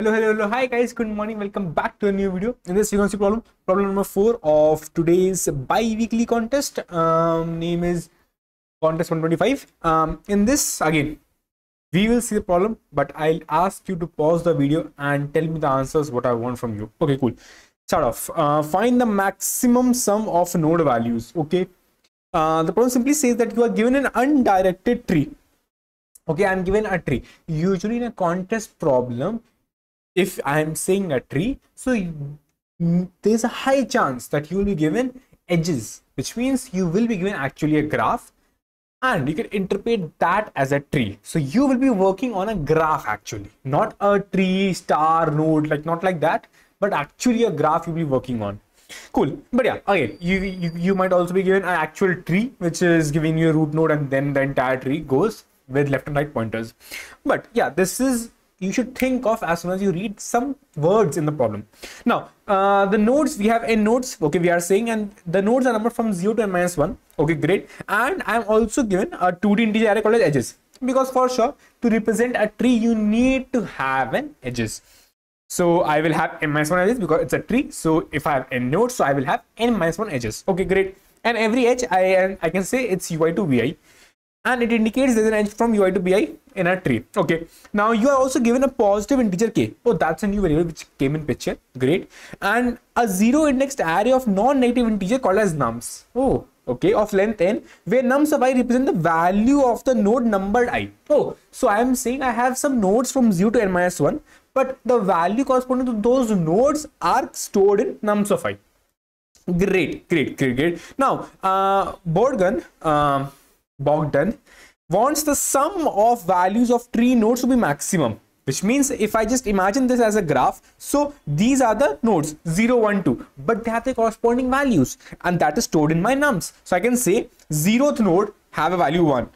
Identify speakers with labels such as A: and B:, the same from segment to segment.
A: Hello. Hi guys, good morning. Welcome back to a new video. In this, you're going to see problem number 4 of today's bi-weekly contest. Name is contest 125. In this, again, we will see the problem, but I'll ask you to pause the video and tell me the answers what I want from you. Okay, cool. Start off. Find the maximum sum of node values. Okay. The problem simply says that you are given an undirected tree. Okay, I'm given a tree. Usually in a contest problem, if I am saying a tree, so there's a high chance that you will be given edges, which means you will be given actually a graph, and you can interpret that as a tree. So you will be working on a graph actually, not a tree, star, node, like not like that, but actually a graph you'll be working on. Cool. But yeah, again, you might also be given an actual tree, which is giving you a root node, and then the entire tree goes with left and right pointers. But yeah, this is, you should think of as soon as you read some words in the problem. Now, the nodes, we have n nodes. Okay, we are saying, and the nodes are numbered from 0 to n-1. Okay, great. And I'm also given a 2D integer array called as edges, because for sure to represent a tree you need to have an edges. So I will have n-1 edges because it's a tree. So if I have n nodes, so I will have n-1 edges. Okay, great. And every edge I can say it's ui to vi, and it indicates there's an edge from ui to bi in a tree. Okay, now you are also given a positive integer k. Oh, that's a new variable which came in picture. Great. And a zero indexed array of non-negative integer called as nums. Oh, okay, of length n, where nums of I represent the value of the node numbered I. Oh, so I am saying I have some nodes from 0 to n-1, but the value corresponding to those nodes are stored in nums of I. Great. Now, Bogdan wants the sum of values of tree nodes to be maximum, which means if I just imagine this as a graph, so these are the nodes 0, 1, 2, but they have the corresponding values, and that is stored in my nums. So I can say 0th node have a value 1,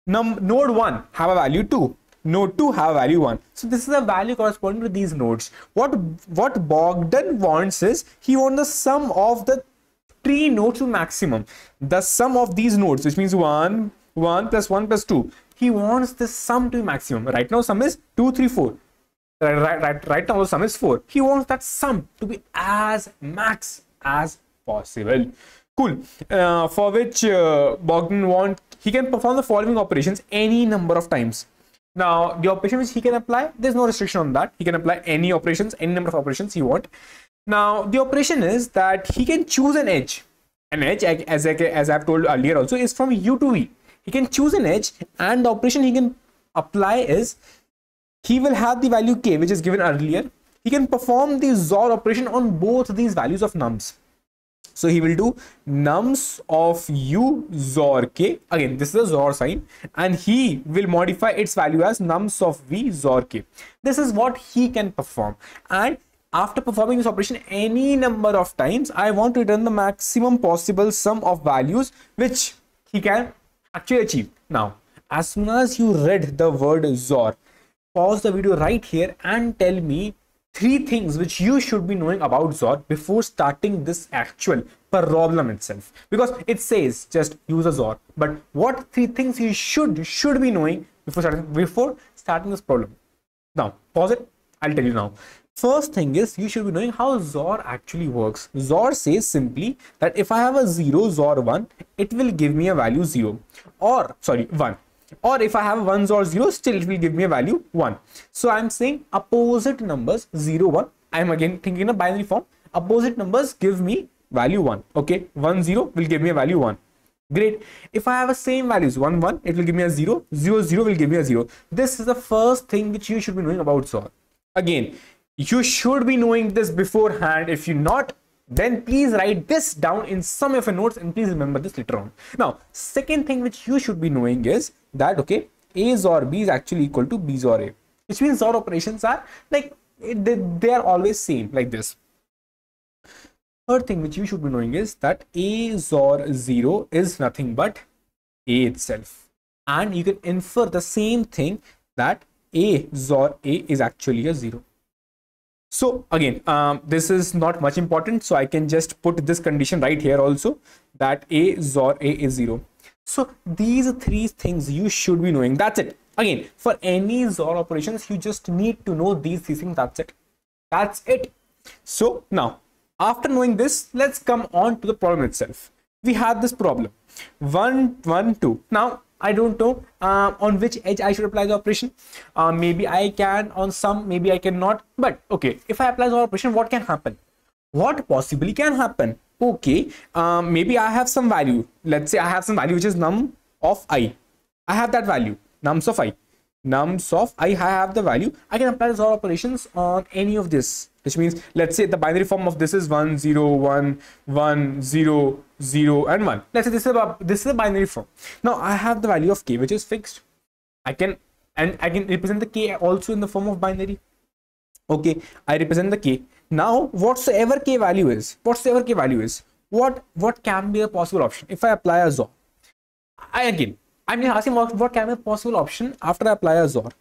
A: node 1 have a value 2, node 2 have a value 1. So this is a value corresponding to these nodes. What Bogdan wants is, he wants the sum of the tree nodes to maximum, the sum of these nodes, which means 1 plus 1 plus 2. He wants the sum to be maximum. Right now sum is 2, 3, 4. Right now the sum is 4. He wants that sum to be as max as possible. Cool. For which Bogdan he can perform the following operations any number of times. Now the operation which he can apply, there's no restriction on that. He can apply any operations, any number of operations he wants. Now the operation is that he can choose an edge. An edge, as I've told earlier also, is from u to v. He can choose an edge, and the operation he can apply is, he will have the value k, which is given earlier. He can perform the XOR operation on both these values of nums. So he will do nums of u XOR k. Again, this is a XOR sign, and he will modify its value as nums of v XOR k. This is what he can perform. And after performing this operation any number of times, I want to return the maximum possible sum of values which he can actually achieve. Now, as soon as you read the word XOR, pause the video right here and tell me 3 things which you should be knowing about XOR before starting this actual problem itself, because it says just use a XOR, but what 3 things you should be knowing before starting this problem? Now pause it, I'll tell you now. First thing is, you should be knowing how XOR actually works. XOR says simply that if I have a 0 XOR 1, it will give me a value 0, or sorry 1. Or if I have 1 XOR 0, still it will give me a value 1. So I'm saying opposite numbers 0, 1. I'm again thinking in a binary form. Opposite numbers give me value 1. Okay, 1, 0 will give me a value 1. Great. If I have a same values 1, 1, it will give me a 0. 0, 0 will give me a 0. This is the first thing which you should be knowing about XOR. Again, you should be knowing this beforehand. If you're not, then please write this down in some of your notes, and please remember this later on. Now, second thing which you should be knowing is that, okay, A XOR B is actually equal to B XOR A, which means XOR operations are like, they are always same like this. Third thing which you should be knowing is that A XOR 0 is nothing but A itself, and you can infer the same thing, that A XOR A is actually a 0. So again, this is not much important, so I can just put this condition right here also, that A XOR A is 0. So these are 3 things you should be knowing. That's it. Again, for any XOR operations, you just need to know these things. That's it. That's it. So now, after knowing this, let's come on to the problem itself. We have this problem 1 1 2. Now I don't know on which edge I should apply the operation. Maybe I can on some, maybe I cannot. But okay, if I apply the operation, what can happen? What possibly can happen? Okay, maybe I have some value. Let's say I have some value which is num of I. I have that value, nums of I. Nums of I have the value. I can apply the operations on any of this, which means let's say the binary form of this is 1 0 1 1 0 0 and 1. Let's say this is a binary form. Now I have the value of k which is fixed. I can represent the k also in the form of binary. Okay, I represent the k. Now whatsoever k value is, what can be a possible option if I apply a XOR? I'm just asking what can be a possible option after I apply a XOR.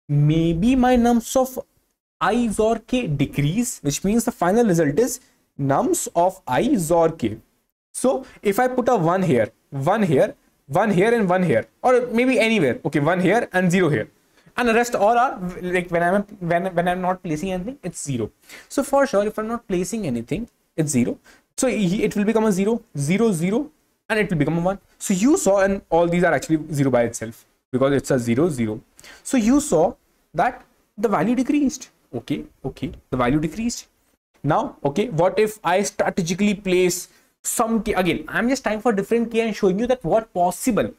A: Maybe my nums of I XOR k decrease, which means the final result is nums of I XOR k. So if I put a 1 here, 1 here, 1 here and 1 here, or maybe anywhere, okay, 1 here and 0 here, and the rest all are like when I'm not placing anything, it's 0. So for sure, if I'm not placing anything, it's 0. So it will become a 0 0 0 and it will become a 1. So you saw, and all these are actually 0 by itself because it's a 0 0. So you saw that the value decreased. Okay, the value decreased. Now, okay, what if I strategically place some k? Again, I'm just trying for different k and showing you that what possible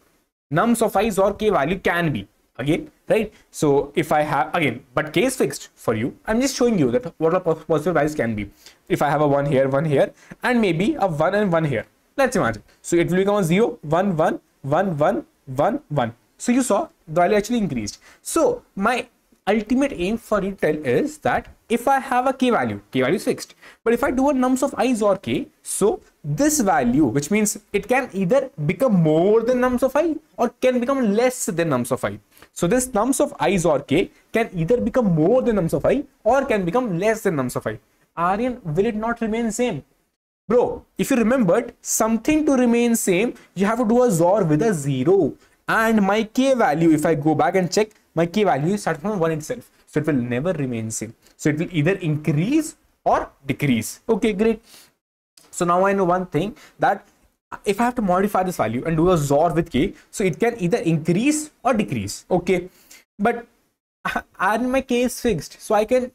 A: nums of I XOR k value can be. Again, right? So if I have, again, but k is fixed for you. I'm just showing you that what a possible values can be. If I have a 1 here, and maybe a 1 and 1 here. Let's imagine. So it will become a 0 1 1 1 1 1 1. So you saw the value actually increased. So my ultimate aim for you to tell is that if I have a k value is fixed, but if I do a nums of I XOR k, so this value, which means it can either become more than nums of I or can become less than nums of I. So this nums of I XOR k can either become more than nums of I or can become less than nums of I. Aryan, will it not remain same? Bro, if you remembered, something to remain same, you have to do a XOR with a 0. And my k value, if I go back and check, my k value is starting from 1 itself. So it will never remain same. So it will either increase or decrease. Okay, great. So now I know one thing, that if I have to modify this value and do a XOR with k, so it can either increase or decrease. Okay, but and my k is fixed, so I can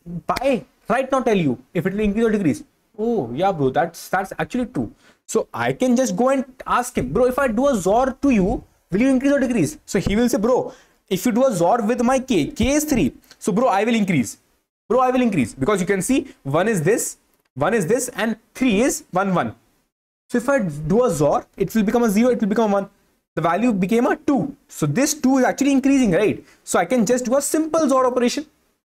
A: right now tell you if it will increase or decrease. Oh yeah, bro, that's actually true. So I can just go and ask him, bro, if I do a XOR to you, will you increase or decrease? So he will say, bro, if you do a XOR with my k is 3, so bro, I will increase. Bro, I will increase, because you can see 1 is this, and 3 is 1 1. So if I do a XOR, it will become a 0, it will become 1. The value became a 2. So this 2 is actually increasing, right? So I can just do a simple XOR operation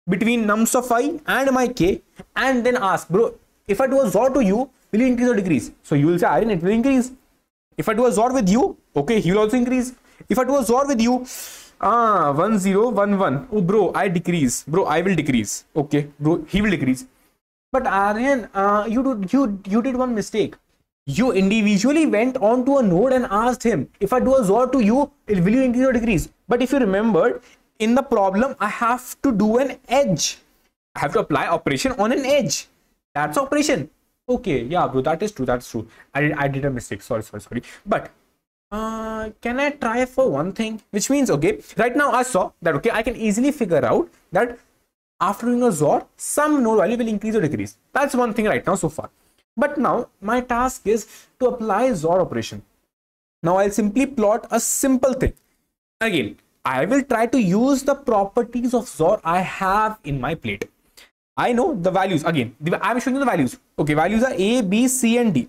A: between nums of I and my k, and then ask, bro, if I do a XOR to you, will you increase or decrease? So you will say, Aryan, it will increase. If I do a XOR with you, okay, he will also increase. If I do a XOR with you, 1 0 1 1, oh bro, I decrease. Bro, I will decrease. Okay, bro, he will decrease. But Aryan, you did one mistake. You individually went on to a node and asked him, if I do a XOR to you, will you increase or decrease? But if you remembered, in the problem, I have to do an edge. I have to apply operation on an edge. That's operation. Okay, yeah, bro, that is true. That's true. I did a mistake. Sorry. But can I try for one thing? Which means, okay, right now I saw that, okay, I can easily figure out that after doing a XOR, some node value will increase or decrease. That's one thing right now so far. But now my task is to apply XOR operation. Now I'll simply plot a simple thing. Again, I will try to use the properties of XOR I have in my plate. I know the values. Again, I'm showing you the values. Okay, values are A, B, C, and D.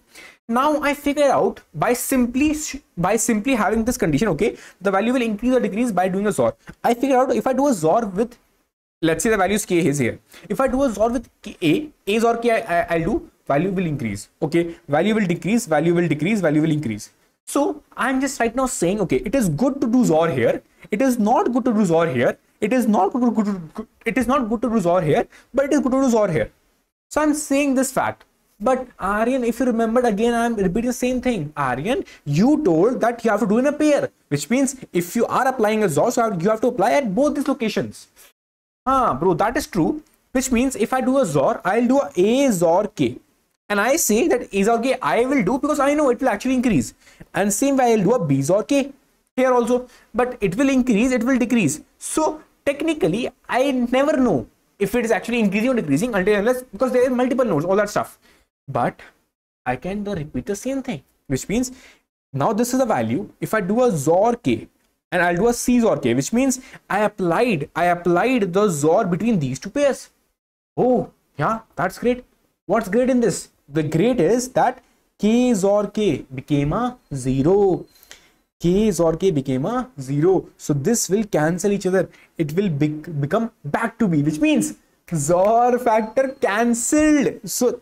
A: Now I figure out by simply having this condition, okay, the value will increase or decrease by doing a XOR. I figure out if I do a XOR with, let's say the value is k is here. If I do a XOR with A XOR k, I'll do, value will increase. Okay, value will decrease, value will decrease, value will increase. So I'm just right now saying, okay, it is good to do XOR here. It is not good to do XOR here. It is not good to do XOR here, but it is good to do XOR here. So I'm saying this fact. But Aryan, if you remembered, again I'm repeating the same thing. Aryan, you told that you have to do in a pair, which means if you are applying a XOR, so you have to apply at both these locations. Bro, that is true. Which means if I do a XOR, I'll do a XOR K. And I say that A XOR K I will do because I know it will actually increase. And same way I'll do a B XOR K here also. But it will increase, it will decrease. So technically, I never know if it is actually increasing or decreasing until unless, because there are multiple nodes, all that stuff. But I can repeat the same thing, which means now this is the value. If I do a XOR K and I'll do a C XOR K, which means I applied the XOR between these two pairs. Oh, yeah, that's great. What's great in this? The great is that K XOR K became a 0. K XOR K became a 0. So this will cancel each other. It will become back to B, which means XOR factor cancelled. So,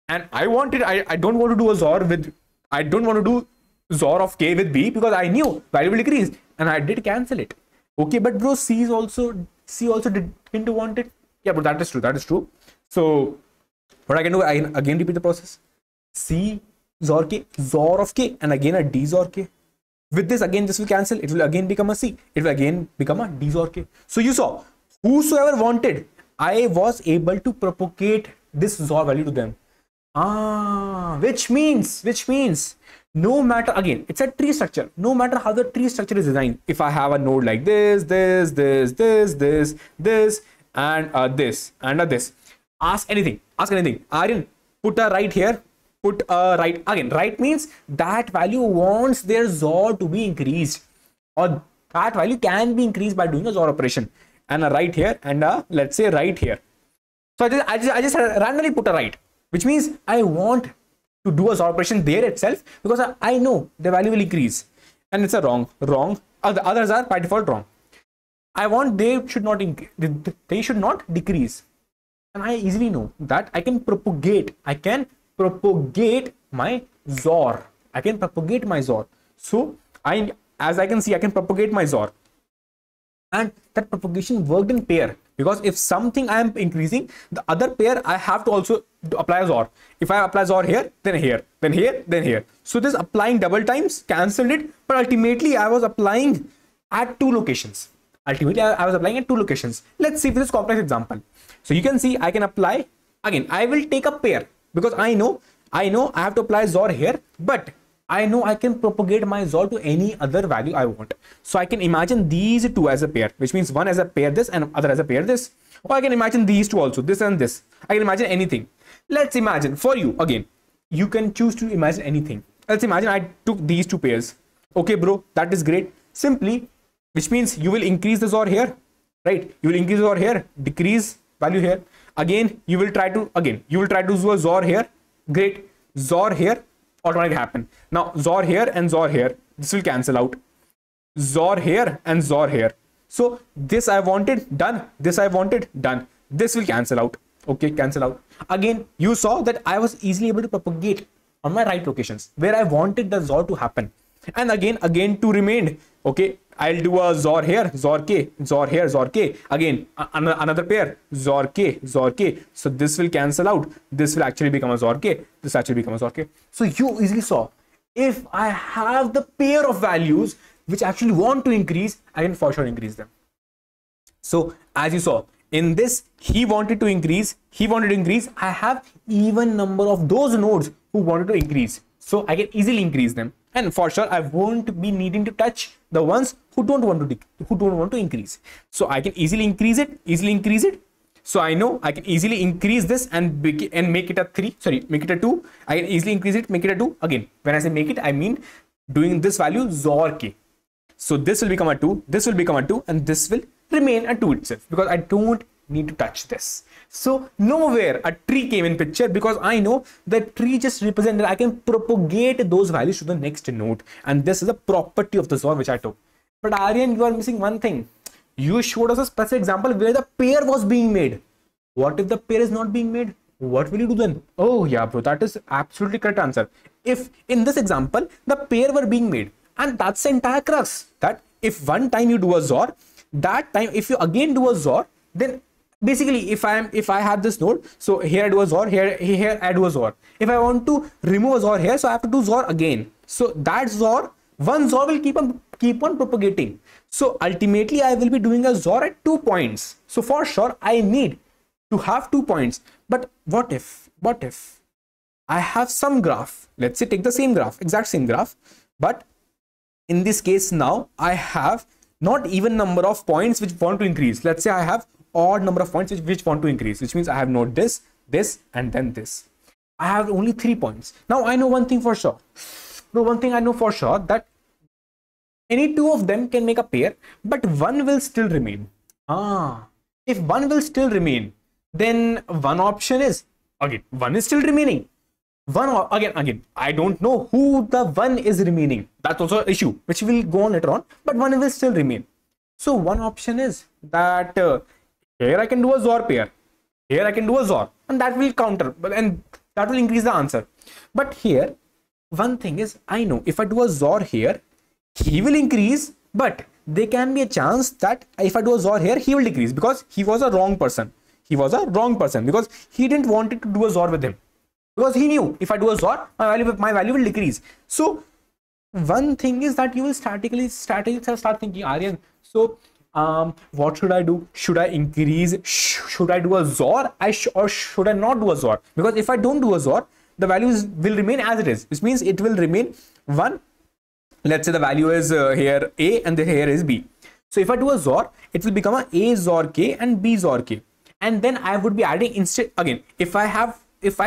A: and I don't want to do a XOR with, I don't want to do XOR of K with B because I knew value will decrease and I did cancel it. Okay, but bro, C also didn't want it. Yeah, but that is true. That is true. So what I can do, I again repeat the process. C XOR K, XOR of K, and again a D XOR K. With this, again, this will cancel. It will again become a C. It will again become a D XOR K. So you saw, whosoever wanted, I was able to propagate this XOR value to them. Which means no matter, again, it's a tree structure. No matter how the tree structure is designed, if I have a node like this, and this, and this, ask anything. Aryan, put a right here, put a right. Again, right means that value wants their XOR to be increased, or that value can be increased by doing a XOR operation. And a right here, and a, let's say, right here. So I just randomly put a right, which means I want to do a XOR operation there itself because I know the value will increase, and it's a wrong. The others are by default wrong. I want they should not decrease, and I easily know that I can propagate my XOR. So as I can see, I can propagate my XOR, and that propagation worked in pair, because if something I am increasing, the other pair I have to also apply a XOR. If I apply XOR here, then here, then here, then here. So this applying double times cancelled it, but ultimately I was applying at two locations. Let's see this complex example. So you can see I can apply, again, I will take a pair because I know I have to apply XOR here, but I know I can propagate my XOR to any other value I want. So I can imagine these two as a pair, which means one as a pair this and other as a pair this. Or I can imagine these two also, this and this. I can imagine anything. Let's imagine for you, again, you can choose to imagine anything. Let's imagine I took these two pairs. Okay, bro, that is great. Simply, which means you will increase the XOR here, right? You will increase XOR here, decrease value here. Again, you will try to do a XOR here. Great. XOR here, automatically happen. Now XOR here and XOR here, this will cancel out. XOR here and XOR here. So this I wanted, done. This I wanted, done. This will cancel out. Okay, cancel out. Again, you saw that I was easily able to propagate on my right locations where I wanted the XOR to happen. And again to remain. Okay, I'll do a XOR here, XOR K, XOR here, XOR K. Again, another pair, XOR K, XOR K. So this will cancel out. This will actually become a XOR K. This actually becomes a XOR K. So you easily saw, if I have the pair of values which actually want to increase, I can for sure increase them. So as you saw, in this, he wanted to increase. I have even number of those nodes who wanted to increase. So I can easily increase them. And for sure, I won't be needing to touch the ones who don't want to increase. So I can easily increase it. So I know I can easily increase this and make it a 3. Sorry, make it a 2. I can easily increase it, make it a 2. Again, when I say make it, I mean doing this value XOR K. So this will become a 2. This will become a 2, and this will remain a 2 itself because I don't need to touch this. So nowhere a tree came in picture because I know that tree just represented I can propagate those values to the next node, and this is a property of the XOR which I took. But Aryan, you are missing one thing. You showed us a specific example where the pair was being made. What if the pair is not being made? What will you do then? Oh yeah, bro, that is absolutely correct answer. If in this example the pair were being made, and that's the entire crux, that if one time you do a XOR, that time if you again do a XOR, then basically if I have this node, so here I do a XOR, here I do a XOR. If I want to remove a XOR here, so I have to do XOR again. So that XOR, one XOR will keep on propagating. So ultimately I will be doing a XOR at 2 points. So for sure I need to have 2 points. But what if I have some graph? Let's say take the same graph, exact same graph, but in this case now I have not even number of points which want to increase. Let's say I have odd number of points which want to increase, which means I have node this, and then this. I have only 3 points. Now I know one thing for sure. No, one thing I know for sure, that any two of them can make a pair, but one will still remain. If one will still remain, then one option is, again, one is still remaining. One again, I don't know who the one is remaining. That's also an issue which will go on later on, but one will still remain. So one option is that here I can do a XOR pair, here I can do a XOR, and that will counter, and that will increase the answer. But here, one thing is, I know if I do a XOR here, he will increase, but there can be a chance that if I do a XOR here, he will decrease, because he was a wrong person. He was a wrong person because he didn't want it to do a XOR with him, because he knew if I do a XOR, my value will decrease. So one thing is that you will start thinking, Aryan, so what should I do? Should I increase? Should I do a XOR? Or should I not do a XOR? Because if I don't do a XOR, the values will remain as it is, which means it will remain 1. Let's say the value is here A and here is B. So if I do a XOR, it will become a XOR K and B XOR K. And then I would be adding instead, again, if I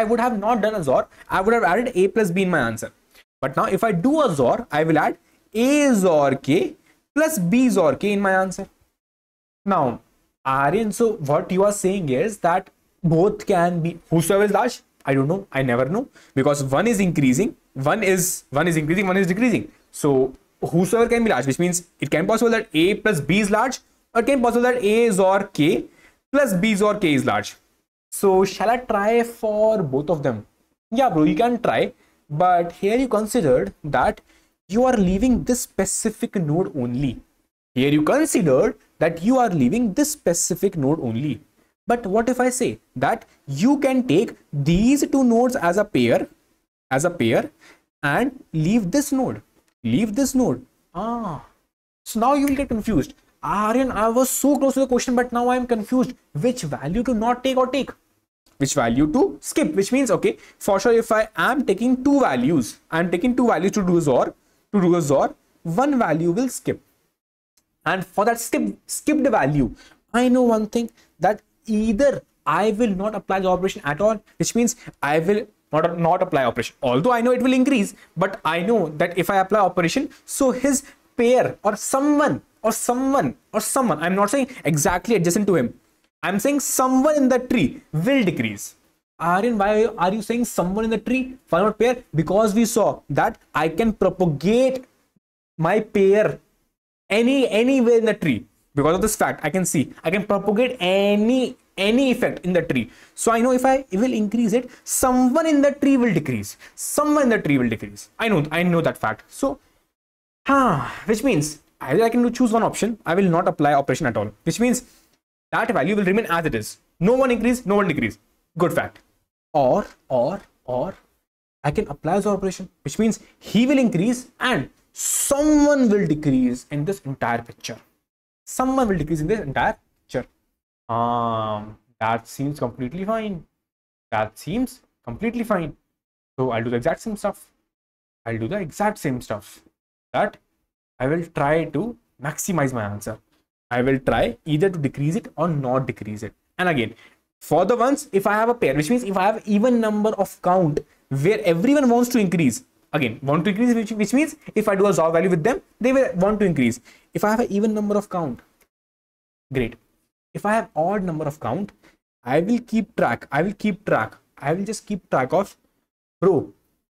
A: would have not done a XOR, I would have added A plus B in my answer. But now if I do a XOR, I will add A XOR K plus B XOR K in my answer. Now, Aryan, so what you are saying is that both can be, whosoever is large, I don't know, I never know, because one is increasing, one is increasing, one is decreasing. So whosoever can be large, which means it can be possible that A plus B is large, or it can be possible that A XOR K plus B XOR K is large. So shall I try for both of them? Yeah, bro, you can try, but here you considered that you are leaving this specific node only. Here you considered that you are leaving this specific node only. But what if I say that you can take these two nodes as a pair, and leave this node? So now you will get confused. Aryan, I was so close to the question, but now I am confused. Which value to not take or take? Which value to skip? Which means, okay, for sure, if I am taking two values, I am taking two values to do a XOR, one value will skip. And for that skipped value, I know one thing, that either I will not apply the operation at all, which means I will not apply operation. Although I know it will increase, but I know that if I apply operation, so his pair or someone, I'm not saying exactly adjacent to him, I'm saying someone in the tree will decrease. Aryan, why are you saying someone in the tree? Why not pair? Because we saw that I can propagate my pair anywhere in the tree. Because of this fact, I can propagate any effect in the tree. So I know if I will increase it, someone in the tree will decrease. I know that fact. So which means either I can choose one option, I will not apply operation at all, which means that value will remain as it is. No one increase, no one decrease. Good fact. Or I can apply the operation, which means he will increase and someone will decrease in this entire picture. That seems completely fine. So I'll do the exact same stuff. That I will try to maximize my answer. I will try either to decrease it or not decrease it. And again, for the ones, if I have a pair, which means if I have even number of count where everyone wants to increase, which means if I do a XOR value with them, they will want to increase. If I have an even number of count, great. If I have odd number of count, I will keep track. I will just keep track of, bro,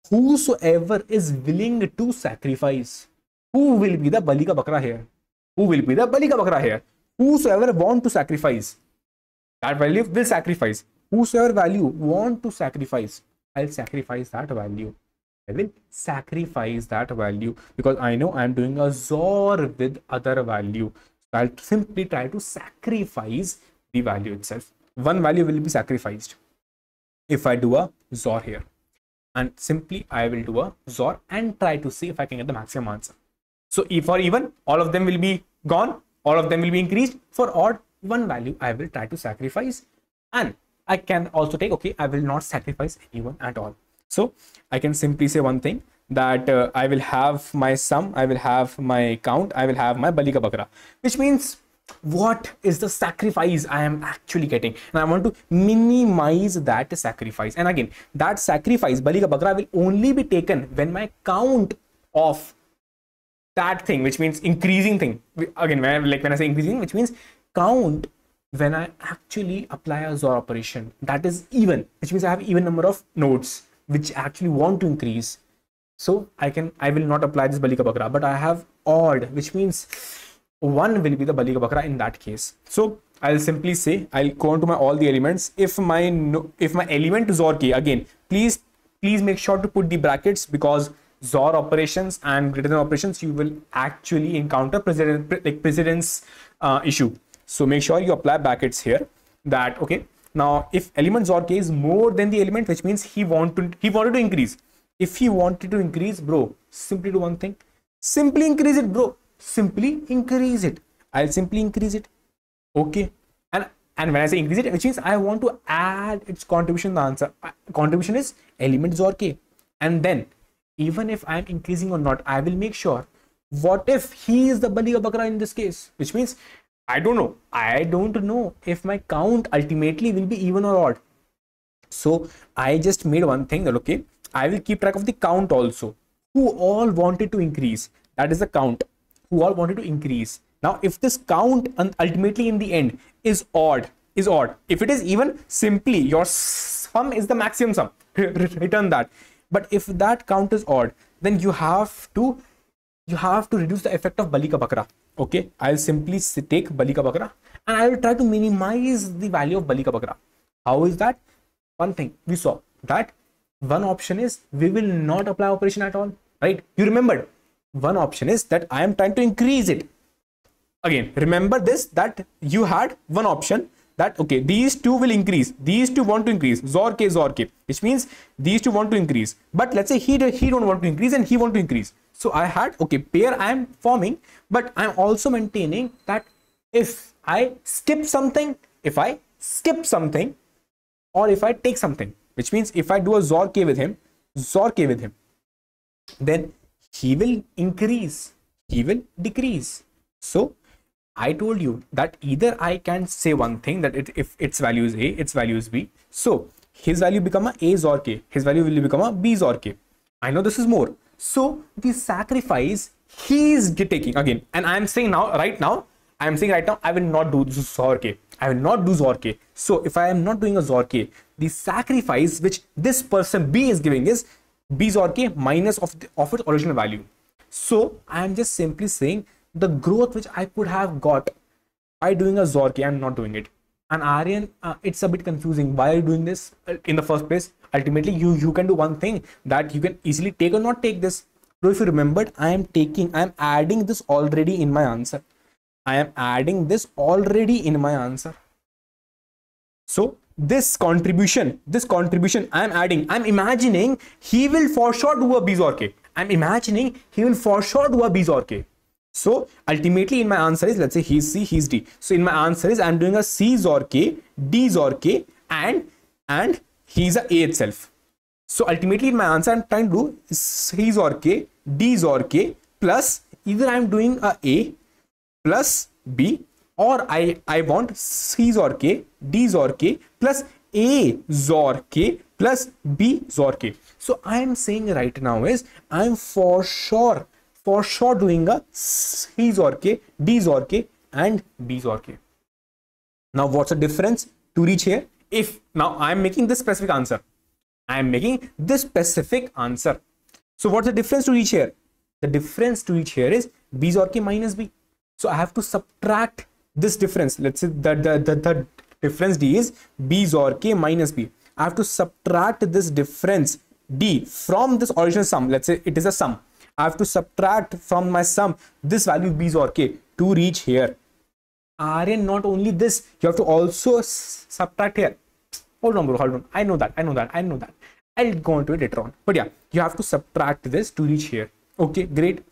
A: whosoever is willing to sacrifice. Who will be the Bali ka bakra here? Whosoever want to sacrifice, that value will sacrifice. Whosoever value want to sacrifice, I'll sacrifice that value. Because I know I'm doing a XOR with other value. So I'll simply try to sacrifice the value itself. One value will be sacrificed if I do a XOR here. And simply I will do a XOR and try to see if I can get the maximum answer. So if for even, all of them will be gone, all of them will be increased. For odd, one value I will try to sacrifice, and I can also take, okay, I will not sacrifice anyone at all. So I can simply say one thing, that I will have my sum, I will have my count, I will have my bali ka bakra, which means what is the sacrifice I am actually getting, and I want to minimize that sacrifice. And again, that sacrifice bali ka bakra will only be taken when my count of that thing, which means increasing thing, again when I say increasing, which means count when I actually apply a XOR operation that is even, which means I have even number of nodes which actually want to increase. So I will not apply this bali ka bakra, but I have odd, which means one will be the bali ka bakra in that case. So I'll simply say, I'll go on to my all the elements. If my element is XOR k, again, please make sure to put the brackets, because XOR operations and greater than operations, you will actually encounter precedence issue. So make sure you apply brackets here, that okay, now if element XOR k is more than the element, which means he wanted to increase. If he wanted to increase, bro, simply do one thing, simply increase it, bro, simply increase it. I'll simply increase it. Okay, and when I say increase it, which means I want to add its contribution. The answer contribution is element XOR k, and then even if I'm increasing or not, I will make sure, what if he is the bali ka bakra in this case, which means I don't know if my count ultimately will be even or odd. So I just made one thing, that okay, I will keep track of the count also, who all wanted to increase, that is the count, who all wanted to increase. Now if this count ultimately in the end is odd, if it is even, simply your sum is the maximum sum, return that. But if that count is odd, then you have to reduce the effect of bali ka bakra. Okay, I'll simply take bali ka bakra and I will try to minimize the value of bali ka bakra. How is that? One thing we saw, that one option is we will not apply operation at all, right? You remembered, one option is that I am trying to increase it. Again, remember this, that you had one option, that okay, these two will increase, these two want to increase, XOR k, which means these two want to increase, but let's say he don't want to increase and he want to increase. So I had, okay, pair I am forming, but I am also maintaining that if I skip something, or if I take something, which means if I do a XOR k with him, then he will increase, he will decrease. So I told you that either I can say one thing, that if its value is A, its value is B, so his value become a XOR k, his value will become a B XOR k. I know this is more. So the sacrifice he is taking again, and I am saying now, right now, I will not do XOR k. I will not do XOR k. So if I am not doing a XOR k, the sacrifice which this person B is giving is B XOR k minus of its original value. So I am just simply saying the growth which I could have got by doing a XOR k, I am not doing it. And Aryan, it's a bit confusing. Why are you doing this in the first place? Ultimately, you can do one thing, that you can easily take or not take this. So if you remembered, I am adding this already in my answer. So this contribution I am adding, I'm imagining he will for sure do a B XOR k. So ultimately in my answer is, let's say he's C, he's D. So in my answer is, I'm doing a C XOR k, D XOR k, and he's a A itself. So ultimately in my answer, I'm trying to do C XOR k, D XOR k, plus either I'm doing a plus B, or I want C XOR k, D XOR k, plus A XOR k, plus B XOR k. So I am saying right now is, I'm for sure doing a C XOR k, D XOR k, and B XOR k. Now what's the difference to reach here? If now I'm making this specific answer, so what's the difference to reach here? The difference to reach here is B XOR k minus B. So I have to subtract this difference. Let's say that the difference D is B XOR k minus B. I have to subtract this difference D from this original sum. Let's say it is a sum. I have to subtract from my sum this value B XOR k to reach here. Aryan, not only this, you have to also subtract here. Hold on, bro, hold on. I know that. I'll go into it later on. But yeah, you have to subtract this to reach here. Okay, great.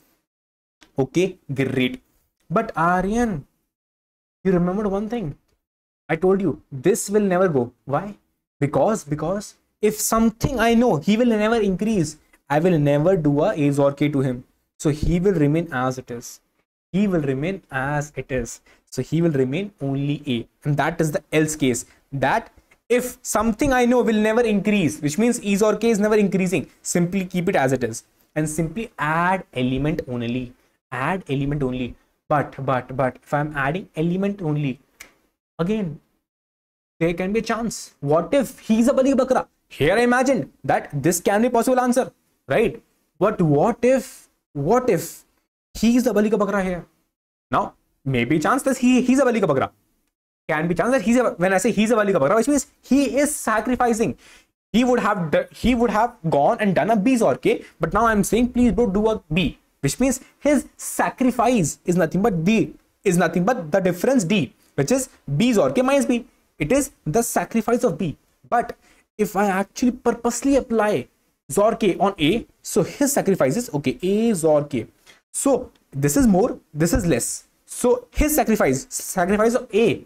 A: Okay, great. But Aryan, you remembered one thing. I told you this will never go. Why? Because if something I know he will never increase, I will never do a A or K to him. So he will remain as it is. He will remain as it is. So he will remain only A. And that is the else case. That if something I know will never increase, which means E or K is never increasing, simply keep it as it is. And simply add element only. Add element only. But if I'm adding element only, again, there can be a chance. What if he's a Bali Bakra? Here I imagined that this can be a possible answer, right? But what if he's the Bali Bakra here? Now, maybe chance that he's a Bali Bakra. Can be chance that he's a, when I say he's a Bali Bakra, which means he is sacrificing. He would have gone and done a B or K, but now I'm saying please bro do a B, which means his sacrifice is nothing but D, is nothing but the difference D, which is B or K minus B. It is the sacrifice of B. But if I actually purposely apply Zor K on A, so his sacrifice is okay, A Zor K. So this is more, this is less. So his sacrifice of A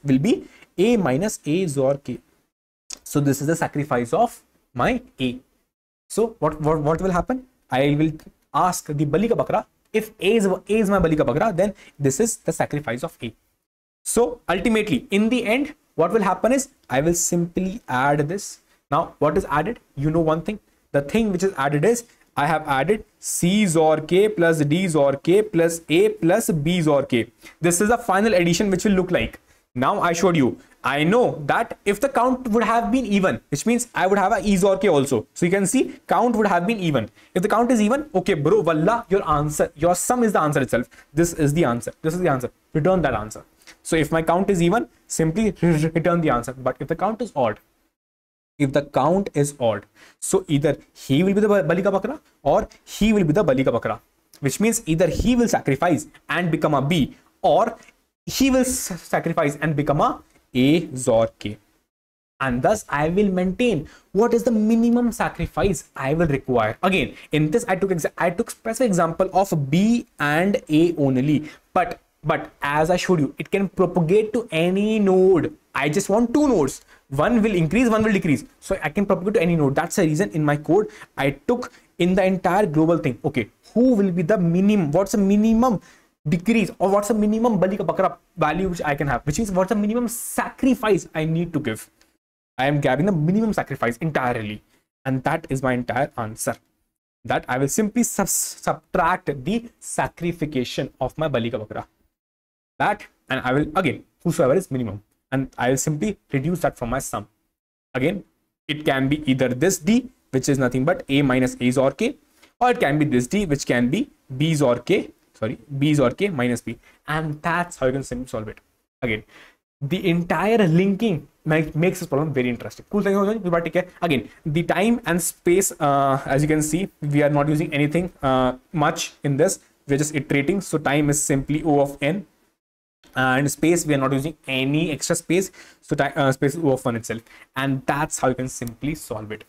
A: will be A minus A Zor K. So this is the sacrifice of my A. So what will happen? I will ask the Bali ka Bakra, if A is my Bali ka Bakra, then this is the sacrifice of A. So ultimately, in the end, what will happen is I will simply add this. Now, what is added? You know one thing. The thing which is added is I have added C Zor K plus D Zor K plus A plus B Zor K. This is the final addition which will look like. Now I showed you. I know that if the count would have been even, which means I would have a E Zor K also. So you can see count would have been even. If the count is even, okay, bro, wallah, your answer, your sum is the answer itself. This is the answer. This is the answer. Return that answer. So if my count is even, simply return the answer. But if the count is odd, so either he will be the Bali ka Bakra or he will be the Bali ka Bakra, which means either he will sacrifice and become a B, or he will sacrifice and become a Zor K. And thus I will maintain what is the minimum sacrifice I will require. Again, in this I took specific example of B and A only, but as I showed you, it can propagate to any node. I just want two nodes. One will increase, one will decrease. So I can propagate to any node. That's the reason in my code I took in the entire global thing. Okay, who will be the minimum? What's the minimum decrease, or what's the minimum Bali ka Bakra value which I can have? Which means what's the minimum sacrifice I need to give? I am grabbing the minimum sacrifice entirely, and that is my entire answer. That I will simply subtract the sacrification of my Bali ka Bakra. That, and I will again whosoever is minimum, and I will simply reduce that from my sum. Again, it can be either this D, which is nothing but A minus A Zor K, or it can be this D, which can be B Zor K minus B, and that's how you can simply solve it. Again, the entire linking makes this problem very interesting. Cool thing again, the time and space, as you can see, we are not using anything much in this. We're just iterating. So time is simply O of n, and space we are not using any extra space, so space is O of 1 itself, and that's how you can simply solve it.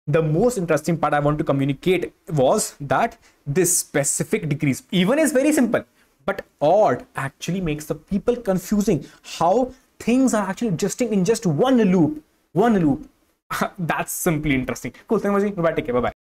A: The most interesting part I want to communicate was that this specific decrease even is very simple, but odd actually makes the people confusing how things are actually adjusting in just one loop. That's simply interesting. Cool. Thank you. Bye. Take care. Bye.